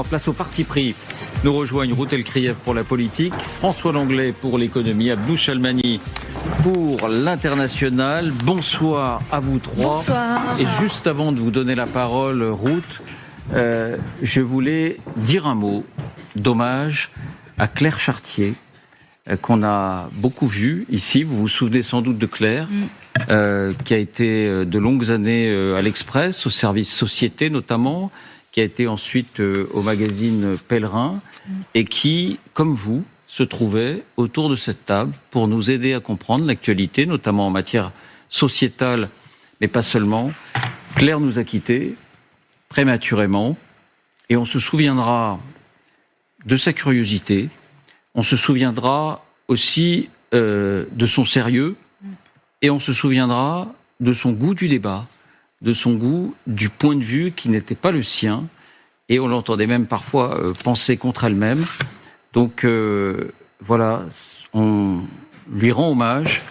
place au parti pris. Nous rejoignent Ruth Elkrieff pour la politique, François Langlais pour l'économie, Abdou Chalmani pour l'international. Bonsoir à vous trois. Bonsoir. Et juste avant de vous donner la parole, Ruth, je voulais dire un mot d'hommage à Claire Chartier, qu'on a beaucoup vue ici. Vous vous souvenez sans doute de Claire, qui a été de longues années à l'Express, au service Société notamment, qui a été ensuite au magazine Pèlerin, et qui, comme vous, se trouvait autour de cette table pour nous aider à comprendre l'actualité, notamment en matière sociétale, mais pas seulement. Claire nous a quittés prématurément, et on se souviendra de sa curiosité, on se souviendra aussi de son sérieux, et on se souviendra de son goût du débat, de son goût du point de vue qui n'était pas le sien, et on l'entendait même parfois penser contre elle-même. Donc voilà, on lui rend hommage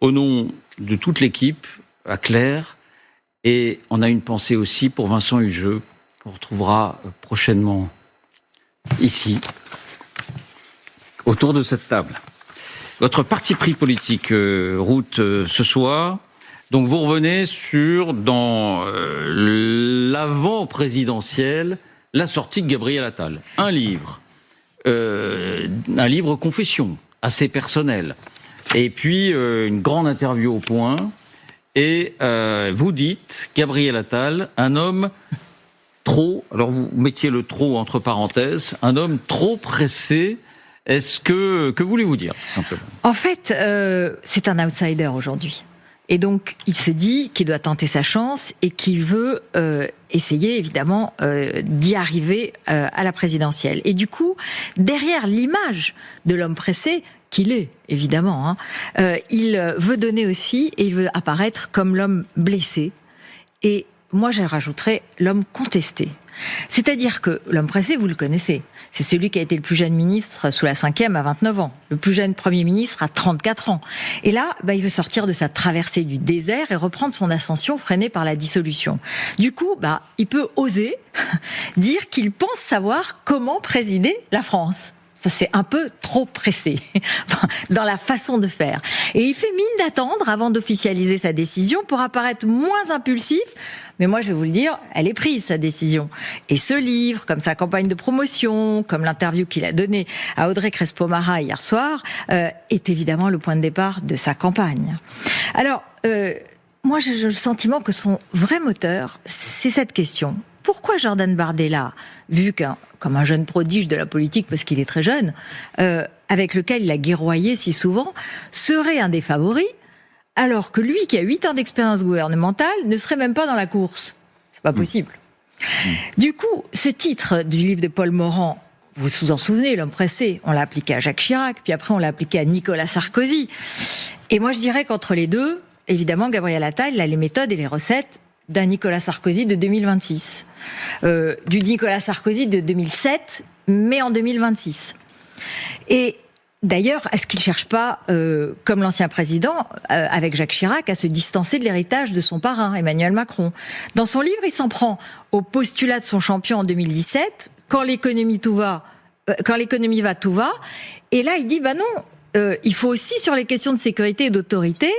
au nom de toute l'équipe, à Claire, et on a une pensée aussi pour Vincent Hugeux, qu'on retrouvera prochainement ici, autour de cette table. Votre parti pris politique, Ruth, ce soir. Donc vous revenez dans l'avant-présidentiel, la sortie de Gabriel Attal. Un livre confession, assez personnel. Et puis une grande interview au Point. Et vous dites, Gabriel Attal, un homme trop, alors vous mettiez le trop entre parenthèses, un homme trop pressé. Que voulez-vous dire, simplement ? En fait, c'est un outsider aujourd'hui. Et donc, il se dit qu'il doit tenter sa chance et qu'il veut essayer, évidemment, d'y arriver à la présidentielle. Et du coup, derrière l'image de l'homme pressé, qu'il est, évidemment, il veut donner aussi, et il veut apparaître comme l'homme blessé. Et moi, je rajouterais l'homme contesté. C'est-à-dire que l'homme pressé, vous le connaissez. C'est celui qui a été le plus jeune ministre sous la 5e à 29 ans. Le plus jeune Premier ministre à 34 ans. Et là, il veut sortir de sa traversée du désert et reprendre son ascension freinée par la dissolution. Du coup, il peut oser dire qu'il pense savoir comment présider la France. Ça, c'est un peu trop pressé dans la façon de faire. Et il fait mine d'attendre avant d'officialiser sa décision pour apparaître moins impulsif. Mais moi, je vais vous le dire, elle est prise, sa décision. Et ce livre, comme sa campagne de promotion, comme l'interview qu'il a donnée à Audrey Crespo-Mara hier soir, est évidemment le point de départ de sa campagne. Alors, moi, j'ai le sentiment que son vrai moteur, c'est cette question. Pourquoi Jordan Bardella, vu comme un jeune prodige de la politique, parce qu'il est très jeune, avec lequel il a guerroyé si souvent, serait un des favoris, alors que lui, qui a 8 ans d'expérience gouvernementale, ne serait même pas dans la course. C'est pas possible. Du coup, ce titre du livre de Paul Morand, vous vous en souvenez, l'homme pressé, on l'a appliqué à Jacques Chirac, puis après on l'a appliqué à Nicolas Sarkozy. Et moi, je dirais qu'entre les deux, évidemment, Gabriel Attal a les méthodes et les recettes d'un Nicolas Sarkozy de 2026, du Nicolas Sarkozy de 2007, mais en 2026. Et d'ailleurs, est-ce qu'il ne cherche pas, comme l'ancien président, avec Jacques Chirac, à se distancer de l'héritage de son parrain, Emmanuel Macron ? Dans son livre, il s'en prend au postulat de son champion en 2017, quand l'économie va, tout va. Et là, il dit, non, il faut aussi, sur les questions de sécurité et d'autorité,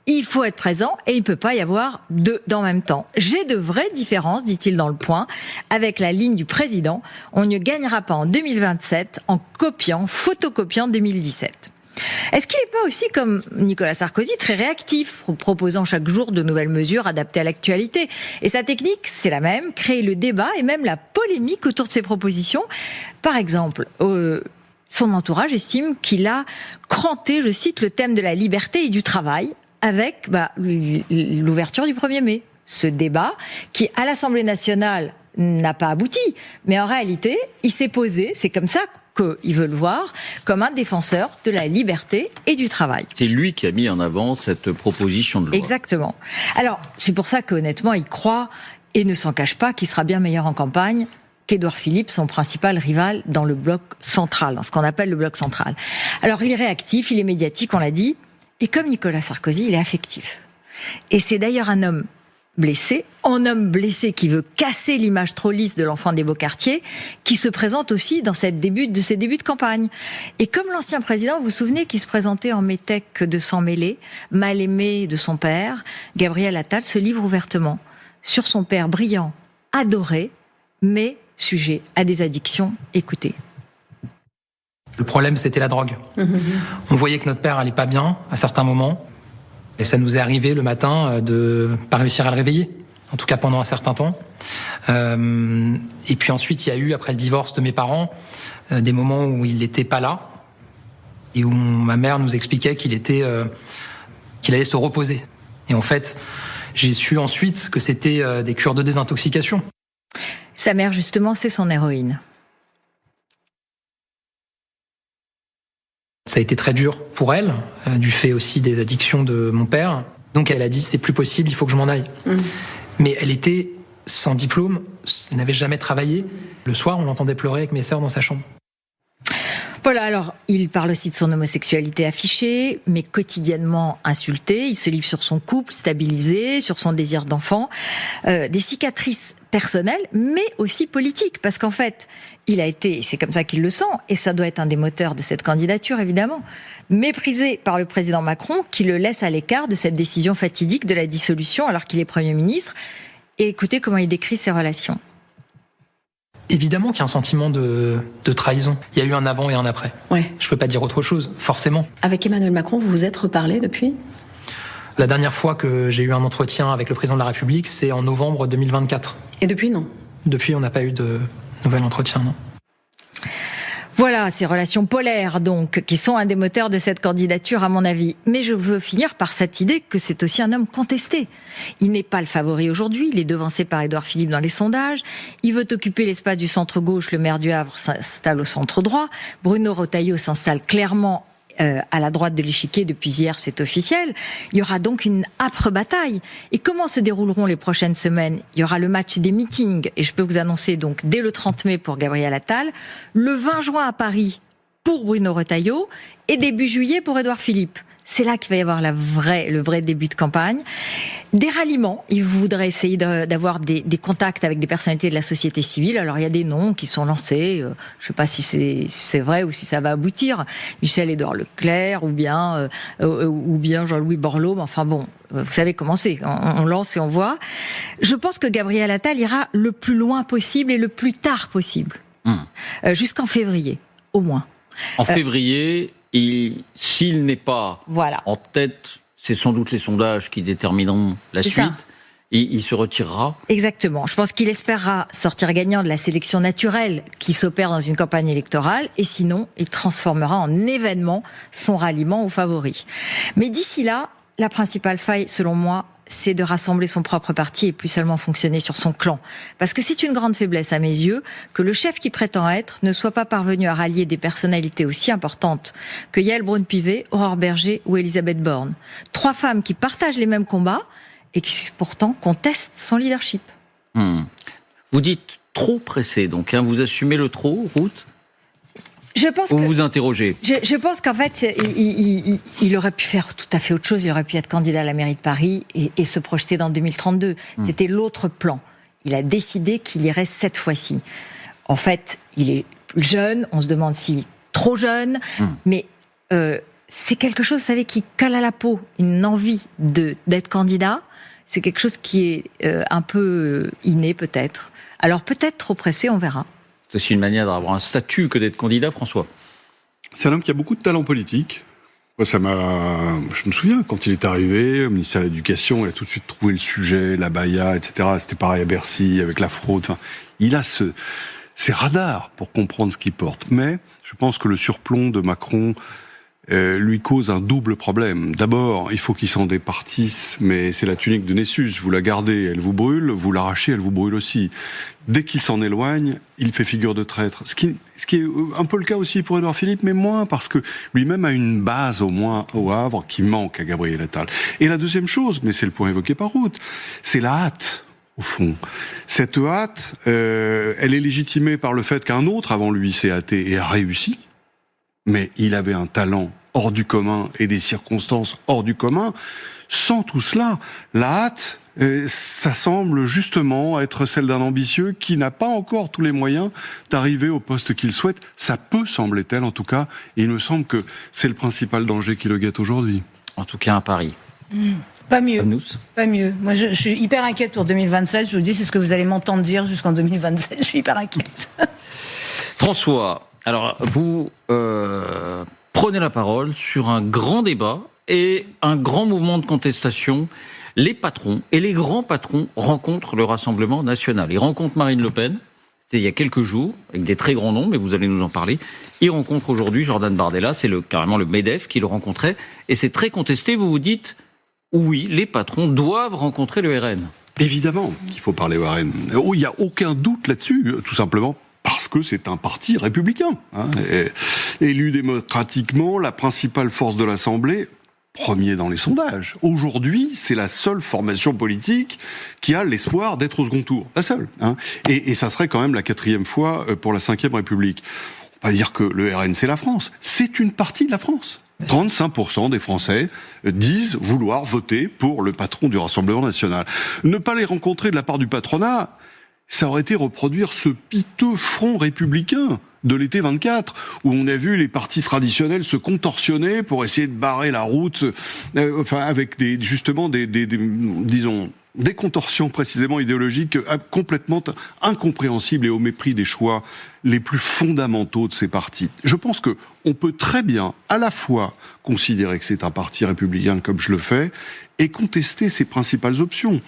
il faut être présent et il ne peut pas y avoir deux en même temps. J'ai de vraies différences, dit-il dans Le Point, avec la ligne du président. On ne gagnera pas en 2027 en photocopiant 2017. Est-ce qu'il n'est pas aussi, comme Nicolas Sarkozy, très réactif, proposant chaque jour de nouvelles mesures adaptées à l'actualité ? Et sa technique, c'est la même, créer le débat et même la polémique autour de ses propositions. Par exemple, son entourage estime qu'il a cranté, je cite, le thème de la liberté et du travail, avec l'ouverture du 1er mai. Ce débat qui, à l'Assemblée nationale, n'a pas abouti. Mais en réalité, il s'est posé, c'est comme ça qu'il veut le voir, comme un défenseur de la liberté et du travail. C'est lui qui a mis en avant cette proposition de loi. Exactement. Alors, c'est pour ça qu'honnêtement, il croit, et ne s'en cache pas, qu'il sera bien meilleur en campagne qu'Édouard Philippe, son principal rival dans le bloc central, dans ce qu'on appelle le bloc central. Alors, il est réactif, il est médiatique, on l'a dit. Et comme Nicolas Sarkozy, il est affectif. Et c'est d'ailleurs un homme blessé, en homme blessé qui veut casser l'image trop lisse de l'enfant des beaux quartiers, qui se présente aussi dans ses débuts de campagne. Et comme l'ancien président, vous vous souvenez qu'il se présentait en métèque de sang mêlé, mal aimé de son père, Gabriel Attal se livre ouvertement sur son père brillant, adoré, mais sujet à des addictions. Écoutez. Le problème, c'était la drogue. On voyait que notre père allait pas bien à certains moments. Et ça nous est arrivé le matin de pas réussir à le réveiller, en tout cas pendant un certain temps. Et puis ensuite, il y a eu, après le divorce de mes parents, des moments où il n'était pas là et où ma mère nous expliquait qu'il allait se reposer. Et en fait, j'ai su ensuite que c'était des cures de désintoxication. Sa mère, justement, c'est son héroïne. Ça a été très dur pour elle, du fait aussi des addictions de mon père. Donc elle a dit, c'est plus possible, il faut que je m'en aille. Mais elle était sans diplôme, elle n'avait jamais travaillé. Le soir, on l'entendait pleurer avec mes sœurs dans sa chambre. Voilà, alors, il parle aussi de son homosexualité affichée, mais quotidiennement insultée. Il se livre sur son couple stabilisé, sur son désir d'enfant. Des cicatrices personnelles, mais aussi politiques. Parce qu'en fait, il a été, c'est comme ça qu'il le sent, et ça doit être un des moteurs de cette candidature, évidemment, méprisé par le président Macron, qui le laisse à l'écart de cette décision fatidique de la dissolution, alors qu'il est Premier ministre. Et écoutez comment il décrit ses relations. Évidemment qu'il y a un sentiment de trahison. Il y a eu un avant et un après. Ouais. Je peux pas dire autre chose, forcément. Avec Emmanuel Macron, vous vous êtes reparlé depuis ? La dernière fois que j'ai eu un entretien avec le président de la République, c'est en novembre 2024. Et depuis, non ? Depuis, on n'a pas eu de nouvel entretien, non. Voilà, ces relations polaires, donc, qui sont un des moteurs de cette candidature, à mon avis. Mais je veux finir par cette idée que c'est aussi un homme contesté. Il n'est pas le favori aujourd'hui, il est devancé par Édouard Philippe dans les sondages. Il veut occuper l'espace du centre-gauche, le maire du Havre s'installe au centre-droit. Bruno Retailleau s'installe clairement à la droite de l'échiquier depuis hier, c'est officiel. Il y aura donc une âpre bataille. Et comment se dérouleront les prochaines semaines ? Il y aura le match des meetings, et je peux vous annoncer donc dès le 30 mai pour Gabriel Attal, le 20 juin à Paris pour Bruno Retailleau, et début juillet pour Édouard Philippe. C'est là qu'il va y avoir le vrai début de campagne. Des ralliements. Il voudrait essayer d'avoir des contacts avec des personnalités de la société civile. Alors, il y a des noms qui sont lancés. Je ne sais pas si c'est vrai ou si ça va aboutir. Michel-Édouard Leclerc ou bien Jean-Louis Borloo. Mais enfin bon, vous savez comment c'est. On lance et on voit. Je pense que Gabriel Attal ira le plus loin possible et le plus tard possible. Jusqu'en février, au moins. En février... Et s'il n'est pas en tête, c'est sans doute les sondages qui détermineront la suite. Et il se retirera. Exactement. Je pense qu'il espérera sortir gagnant de la sélection naturelle qui s'opère dans une campagne électorale. Et sinon, il transformera en événement son ralliement aux favoris. Mais d'ici là, la principale faille, selon moi, c'est de rassembler son propre parti et plus seulement fonctionner sur son clan. Parce que c'est une grande faiblesse à mes yeux que le chef qui prétend être ne soit pas parvenu à rallier des personnalités aussi importantes que Yael Braun-Pivet, Aurore Berger ou Elisabeth Borne. 3 femmes qui partagent les mêmes combats et qui pourtant contestent son leadership. Vous dites trop pressé, donc vous assumez le trop, Ruth ? Je pense que, vous interrogez. Je pense qu'en fait, il aurait pu faire tout à fait autre chose. Il aurait pu être candidat à la mairie de Paris et se projeter dans 2032. C'était l'autre plan. Il a décidé qu'il irait cette fois-ci. En fait, il est jeune. On se demande si trop jeune. Mais c'est quelque chose, vous savez, qui colle à la peau. Une envie d'être candidat. C'est quelque chose qui est un peu inné, peut-être. Alors, peut-être trop pressé, on verra. C'est aussi une manière d'avoir un statut que d'être candidat, François. C'est un homme qui a beaucoup de talent politique. Moi, je me souviens, quand il est arrivé au ministère de l'Éducation, il a tout de suite trouvé le sujet, la baya, etc. C'était pareil à Bercy, avec la fraude. Enfin, il a ses radars pour comprendre ce qu'il porte. Mais je pense que le surplomb de Macron lui cause un double problème. D'abord, il faut qu'il s'en départisse, mais c'est la tunique de Nessus. Vous la gardez, elle vous brûle, vous l'arrachez, elle vous brûle aussi. Dès qu'il s'en éloigne, il fait figure de traître. Ce qui est un peu le cas aussi pour Édouard Philippe, mais moins, parce que lui-même a une base, au moins, au Havre, qui manque à Gabriel Attal. Et la deuxième chose, mais c'est le point évoqué par Ruth, c'est la hâte, au fond. Cette hâte, elle est légitimée par le fait qu'un autre avant lui s'est hâté et a réussi. Mais il avait un talent hors du commun et des circonstances hors du commun. Sans tout cela, la hâte, ça semble justement être celle d'un ambitieux qui n'a pas encore tous les moyens d'arriver au poste qu'il souhaite. Ça peut sembler tel, en tout cas, et il me semble que c'est le principal danger qui le guette aujourd'hui. En tout cas, un pari. Pas mieux. Pas mieux. Moi, je suis hyper inquiète pour 2027. Je vous dis, c'est ce que vous allez m'entendre dire jusqu'en 2027. Je suis hyper inquiète. François, alors vous prenez la parole sur un grand débat et un grand mouvement de contestation. Les patrons et les grands patrons rencontrent le Rassemblement national. Ils rencontrent Marine Le Pen, c'était il y a quelques jours, avec des très grands noms, mais vous allez nous en parler. Ils rencontrent aujourd'hui Jordan Bardella, c'est carrément le MEDEF qui le rencontrait, et c'est très contesté. Vous vous dites, oui, les patrons doivent rencontrer le RN. Évidemment qu'il faut parler au RN. Il n'y a aucun doute là-dessus, tout simplement. Parce que c'est un parti républicain, élu démocratiquement, la principale force de l'Assemblée, premier dans les sondages. Aujourd'hui, c'est la seule formation politique qui a l'espoir d'être au second tour. La seule. Et ça serait quand même la 4e fois pour la 5e République. On va dire que le RN, c'est la France. C'est une partie de la France. 35% des Français disent vouloir voter pour le patron du Rassemblement national. Ne pas les rencontrer de la part du patronat, ça aurait été reproduire ce piteux front républicain de l'été 24, où on a vu les partis traditionnels se contorsionner pour essayer de barrer la route, avec des contorsions précisément idéologiques complètement incompréhensibles et au mépris des choix les plus fondamentaux de ces partis. Je pense que on peut très bien à la fois considérer que c'est un parti républicain comme je le fais et contester ses principales options.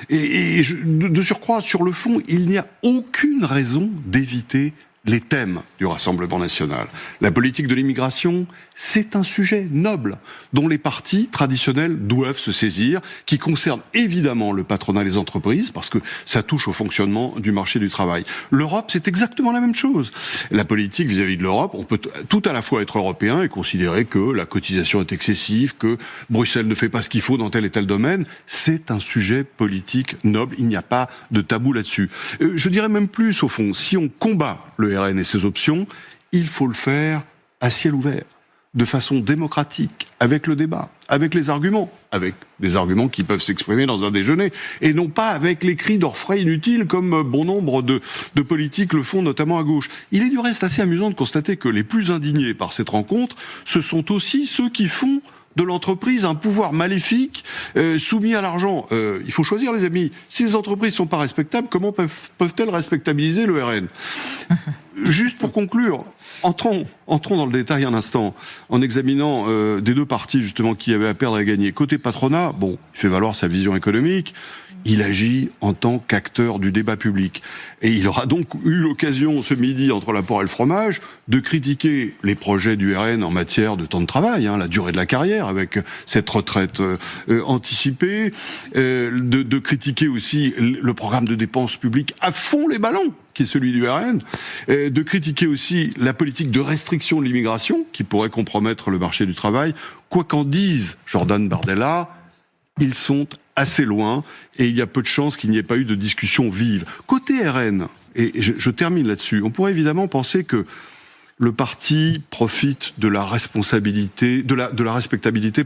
De surcroît, sur le fond, il n'y a aucune raison d'éviter les thèmes du Rassemblement national. La politique de l'immigration, c'est un sujet noble dont les partis traditionnels doivent se saisir, qui concerne évidemment le patronat et les entreprises, parce que ça touche au fonctionnement du marché du travail. L'Europe, c'est exactement la même chose. La politique vis-à-vis de l'Europe, on peut tout à la fois être européen et considérer que la cotisation est excessive, que Bruxelles ne fait pas ce qu'il faut dans tel et tel domaine. C'est un sujet politique noble, il n'y a pas de tabou là-dessus. Je dirais même plus, au fond, si on combat le RN et ses options, il faut le faire à ciel ouvert, de façon démocratique, avec le débat, avec les arguments, avec des arguments qui peuvent s'exprimer dans un déjeuner, et non pas avec les cris d'orfraie inutiles comme bon nombre de politiques le font, notamment à gauche. Il est du reste assez amusant de constater que les plus indignés par cette rencontre, ce sont aussi ceux qui font de l'entreprise un pouvoir maléfique soumis à l'argent. Il faut choisir, les amis. Si les entreprises sont pas respectables, comment peuvent-elles respectabiliser le RN ? Juste pour conclure, entrons dans le détail un instant, en examinant des deux partis justement qui avaient à perdre et à gagner. Côté patronat, il fait valoir sa vision économique. Il agit en tant qu'acteur du débat public. Et il aura donc eu l'occasion ce midi, entre la poire et le fromage, de critiquer les projets du RN en matière de temps de travail, la durée de la carrière, avec cette retraite anticipée, de critiquer aussi le programme de dépenses publiques à fond les ballons, qui est celui du RN, de critiquer aussi la politique de restriction de l'immigration, qui pourrait compromettre le marché du travail. Quoi qu'en dise Jordan Bardella, ils sont assez loin, et il y a peu de chances qu'il n'y ait pas eu de discussion vive. Côté RN, et je termine là-dessus, on pourrait évidemment penser que le parti profite de la responsabilité, de la respectabilité,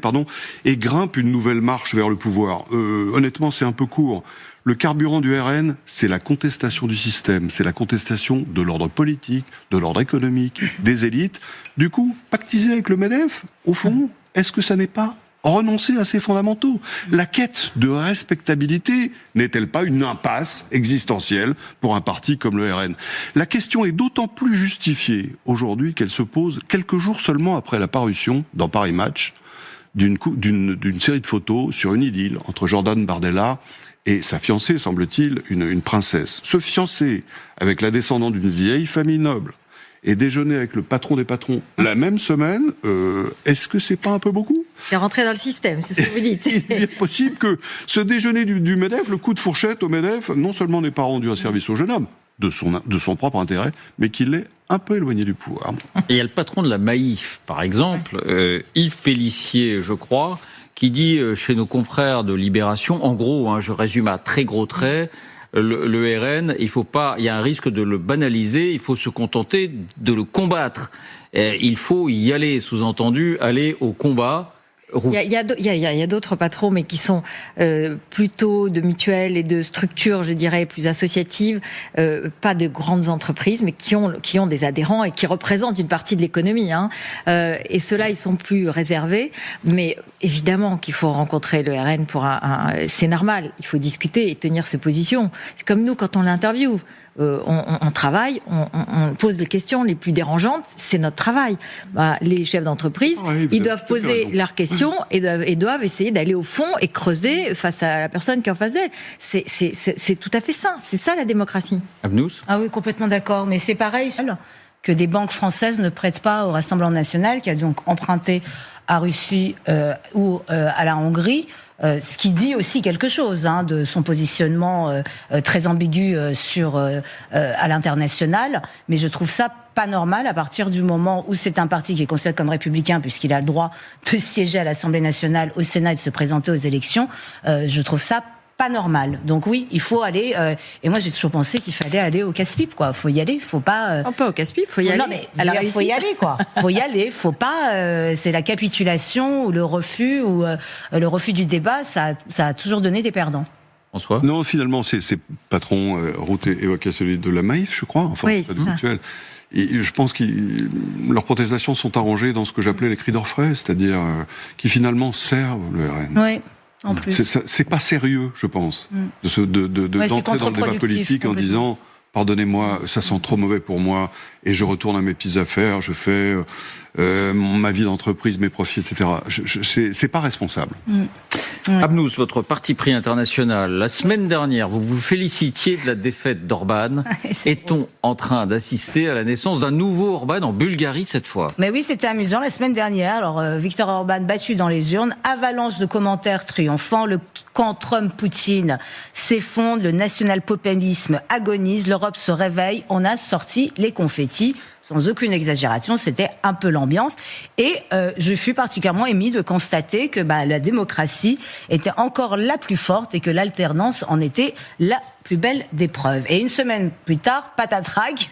et grimpe une nouvelle marche vers le pouvoir. Honnêtement, c'est un peu court. Le carburant du RN, c'est la contestation du système, c'est la contestation de l'ordre politique, de l'ordre économique, des élites. Du coup, pactiser avec le MEDEF, au fond, est-ce que ça n'est pas renoncer à ses fondamentaux? La quête de respectabilité n'est-elle pas une impasse existentielle pour un parti comme le RN? La question est d'autant plus justifiée aujourd'hui qu'elle se pose quelques jours seulement après la parution dans Paris Match d'une série de photos sur une idylle entre Jordan Bardella et sa fiancée, semble-t-il, une princesse. Se fiancer avec la descendante d'une vieille famille noble et déjeuner avec le patron des patrons la même semaine, est-ce que c'est pas un peu beaucoup? C'est rentré dans le système, c'est ce que vous dites. Il est possible que ce déjeuner du MEDEF, le coup de fourchette au MEDEF, non seulement n'est pas rendu un service au jeune homme, de son propre intérêt, mais qu'il l'est un peu éloigné du pouvoir. Et il y a le patron de la Maïf, par exemple, Yves Pélissier, je crois, qui dit chez nos confrères de Libération, en gros, je résume à très gros traits, le RN, il y a un risque de le banaliser, il faut se contenter de le combattre. Il faut y aller, sous-entendu, aller au combat. Il y a d'autres patrons, mais qui sont plutôt de mutuelles et de structures, je dirais, plus associatives, pas de grandes entreprises, mais qui ont des adhérents et qui représentent une partie de l'économie. Et ceux-là, ils sont plus réservés. Mais évidemment qu'il faut rencontrer le RN pour c'est normal. Il faut discuter et tenir ses positions. C'est comme nous quand on l'interviewe. On travaille, on pose les questions les plus dérangeantes, c'est notre travail. Les chefs d'entreprise, ils doivent poser leurs questions et doivent essayer d'aller au fond et creuser face à la personne qui est en face d'elle. C'est tout à fait ça, c'est ça la démocratie. Abnous ? Ah oui, complètement d'accord, mais c'est pareil que des banques françaises ne prêtent pas au Rassemblement national, qui a donc emprunté à Russie ou à la Hongrie. Ce qui dit aussi quelque chose de son positionnement très ambigu à l'international. Mais je trouve ça pas normal à partir du moment où c'est un parti qui est considéré comme républicain, puisqu'il a le droit de siéger à l'Assemblée nationale, au Sénat et de se présenter aux élections. Je trouve ça pas normal. Donc oui, il faut aller. Et moi, j'ai toujours pensé qu'il fallait aller au casse-pipe, quoi. Faut y aller, faut pas. Non, pas au casse-pipe, faut y aller. Non, mais faut y aller, quoi. Faut y aller, faut pas. C'est la capitulation ou le refus du débat. Ça a toujours donné des perdants. François ? Non, finalement, ces patrons, Ruth évoquait celui de la Maïf, je crois, enfin, oui, pas de mutuelle. Et je pense que leurs protestations sont arrangées dans ce que j'appelais les cris d'orfraie, c'est-à-dire qui finalement servent le RN. Oui. En plus. C'est pas sérieux, je pense, d'entrer dans le débat politique en disant « Pardonnez-moi, ça sent trop mauvais pour moi, et je retourne à mes petites affaires, je fais ma vie d'entreprise, mes profits, etc. » C'est pas responsable. Abnous, votre parti pris international, la semaine dernière, vous vous félicitiez de la défaite d'Orban. Est-on en train d'assister à la naissance d'un nouveau Orban en Bulgarie cette fois ? Mais oui, c'était amusant la semaine dernière. Alors, Viktor Orban battu dans les urnes, avalanche de commentaires triomphants, le camp Trump-Poutine s'effondre, le national-populisme agonise, l'Europe se réveille, on a sorti les confettis. Sans aucune exagération, c'était un peu l'ambiance. Et je fus particulièrement émis de constater que la démocratie était encore la plus forte et que l'alternance en était la plus belle des preuves. Et une semaine plus tard, patatrac,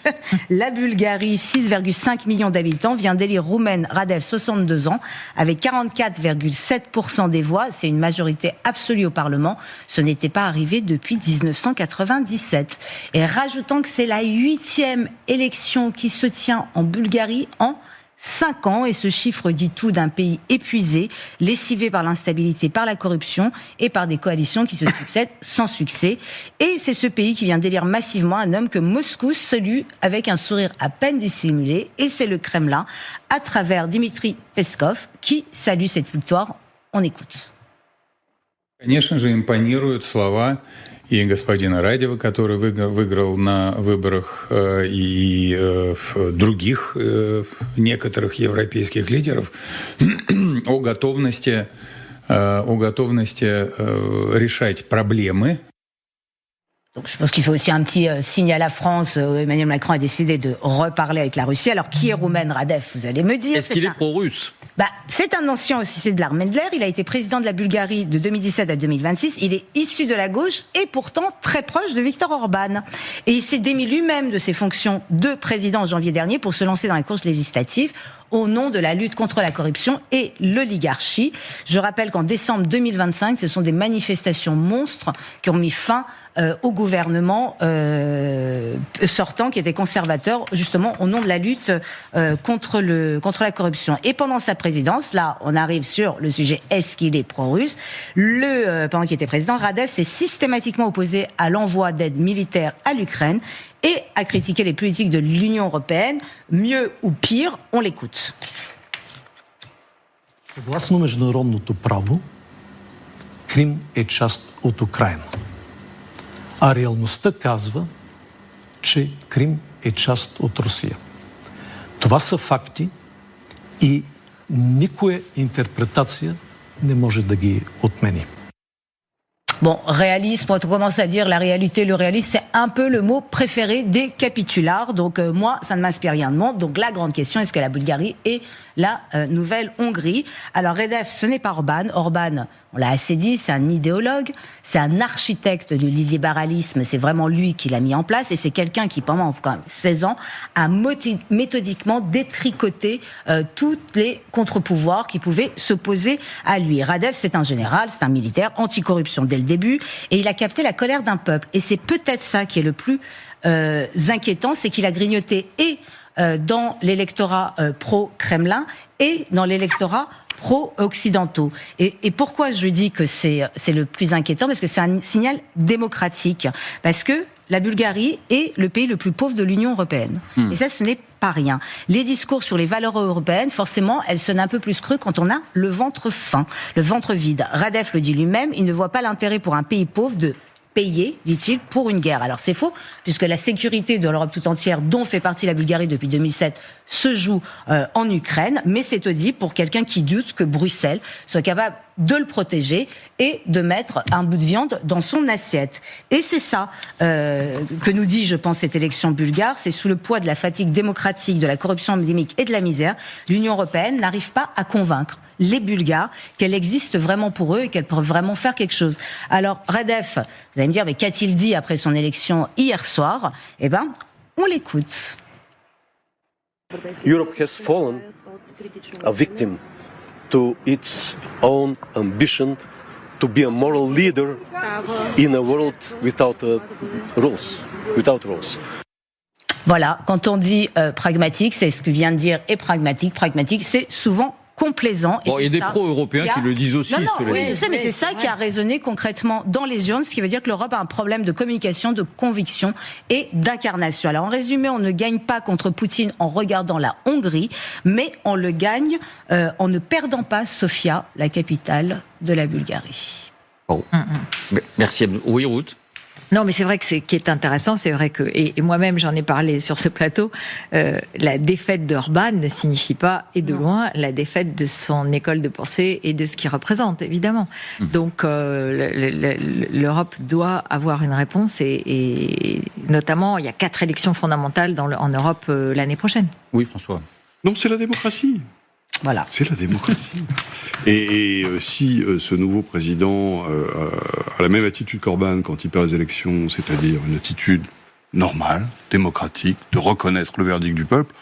la Bulgarie, 6,5 millions d'habitants, vient d'élire Roumen Radev, 62 ans, avec 44,7% des voix. C'est une majorité absolue au Parlement. Ce n'était pas arrivé depuis 1997. Et rajoutant que c'est la 8e élection qui se tient en Bulgarie en 5 ans, et ce chiffre dit tout d'un pays épuisé, lessivé par l'instabilité, par la corruption et par des coalitions qui se succèdent sans succès. Et c'est ce pays qui vient d'élire massivement un homme que Moscou salue avec un sourire à peine dissimulé, et c'est le Kremlin, à travers Dmitri Peskov, qui salue cette victoire. On écoute. Конечно же, импонируют слова и господина Радева, который выиграл на выборах, и других некоторых европейских лидеров о готовности решать проблемы. Donc, je pense qu'il faut aussi un petit signe à la France. Emmanuel Macron a décidé de reparler avec la Russie. Alors, qui est Roumen Radev, vous allez me dire. Est-ce qu'il est pro-russe ? C'est un ancien officier de l'armée de l'air. Il a été président de la Bulgarie de 2017 à 2026. Il est issu de la gauche et pourtant très proche de Viktor Orban. Et il s'est démis lui-même de ses fonctions de président en janvier dernier pour se lancer dans la course législative au nom de la lutte contre la corruption et l'oligarchie. Je rappelle qu'en décembre 2025, ce sont des manifestations monstres qui ont mis fin au gouvernement sortant, qui était conservateur, justement au nom de la lutte contre la corruption. Et pendant sa présidence, là, on arrive sur le sujet est-ce qu'il est pro-russe. Pendant qu'il était président, Radev s'est systématiquement opposé à l'envoi d'aide militaire à l'Ukraine et a critiqué les politiques de l'Union européenne. Mieux ou pire, on l'écoute. Съгласно международното право, Крим е част от Украйна. А реалността казва, че Крим е част от Русия. Това са факти и никоя интерпретация не може да ги отмени. Bon, réalisme, quand on commence à dire la réalité, le réalisme, c'est un peu le mot préféré des capitulards. Donc moi, ça ne m'inspire rien de monde. Donc la grande question, est-ce que la Bulgarie est la nouvelle Hongrie? Alors Radef, ce n'est pas Orban. Orban, on l'a assez dit, c'est un idéologue, c'est un architecte du libéralisme, c'est vraiment lui qui l'a mis en place, et c'est quelqu'un qui, pendant quand même 16 ans, a méthodiquement détricoté tous les contre-pouvoirs qui pouvaient s'opposer à lui. Radef, c'est un général, c'est un militaire, anticorruption dès le début, et il a capté la colère d'un peuple. Et c'est peut-être ça qui est le plus inquiétant, c'est qu'il a grignoté et dans l'électorat pro-Kremlin et dans l'électorat pro-occidentaux. Et pourquoi je dis que c'est le plus inquiétant? Parce que c'est un signal démocratique. Parce que la Bulgarie est le pays le plus pauvre de l'Union européenne. Et ça, ce n'est pas rien. Les discours sur les valeurs européennes, forcément, elles sonnent un peu plus creux quand on a le ventre faim, le ventre vide. Radef le dit lui-même, il ne voit pas l'intérêt pour un pays pauvre de payer, dit-il, pour une guerre. Alors c'est faux, puisque la sécurité de l'Europe tout entière, dont fait partie la Bulgarie depuis 2007, se joue en Ukraine, mais c'est dit pour quelqu'un qui doute que Bruxelles soit capable de le protéger et de mettre un bout de viande dans son assiette. Et c'est ça que nous dit, je pense, cette élection bulgare. C'est sous le poids de la fatigue démocratique, de la corruption endémique et de la misère, l'Union européenne n'arrive pas à convaincre les Bulgares qu'elle existe vraiment pour eux et qu'elle peut vraiment faire quelque chose. Alors, Radef, vous allez me dire, mais qu'a-t-il dit après son élection hier soir? Eh ben, on l'écoute. Europe has fallen a victim to its own ambition to be a moral leader in a world without rules. Voilà, quand on dit pragmatique, c'est ce que vient de dire, et pragmatique. Pragmatique, c'est souvent complaisant. Bon, il y a des pro-européens qui le disent aussi. Oui, je sais, mais c'est ça qui a résonné concrètement dans les urnes, ce qui veut dire que l'Europe a un problème de communication, de conviction et d'incarnation. Alors en résumé, on ne gagne pas contre Poutine en regardant la Hongrie, mais on le gagne en ne perdant pas Sofia, la capitale de la Bulgarie. Bon. Merci. Oui, Ruth. Non, mais c'est vrai que ce qui est intéressant, c'est vrai que, et moi-même j'en ai parlé sur ce plateau, la défaite d'Orban ne signifie pas, et de loin, la défaite de son école de pensée et de ce qu'il représente, évidemment. Donc l'Europe doit avoir une réponse, et notamment, il y a 4 élections fondamentales en Europe l'année prochaine. Oui, François. Non, c'est la démocratie. Voilà. C'est la démocratie. Et si ce nouveau président a la même attitude qu'Orban quand il perd les élections, c'est-à-dire une attitude normale, démocratique, de reconnaître le verdict du peuple,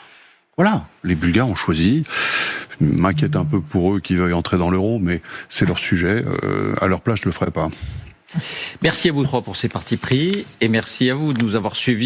voilà, les Bulgares ont choisi. Je m'inquiète un peu pour eux qui veuillent entrer dans l'euro, mais c'est leur sujet. À leur place, je le ferai pas. Merci à vous trois pour ces partis pris, et merci à vous de nous avoir suivis.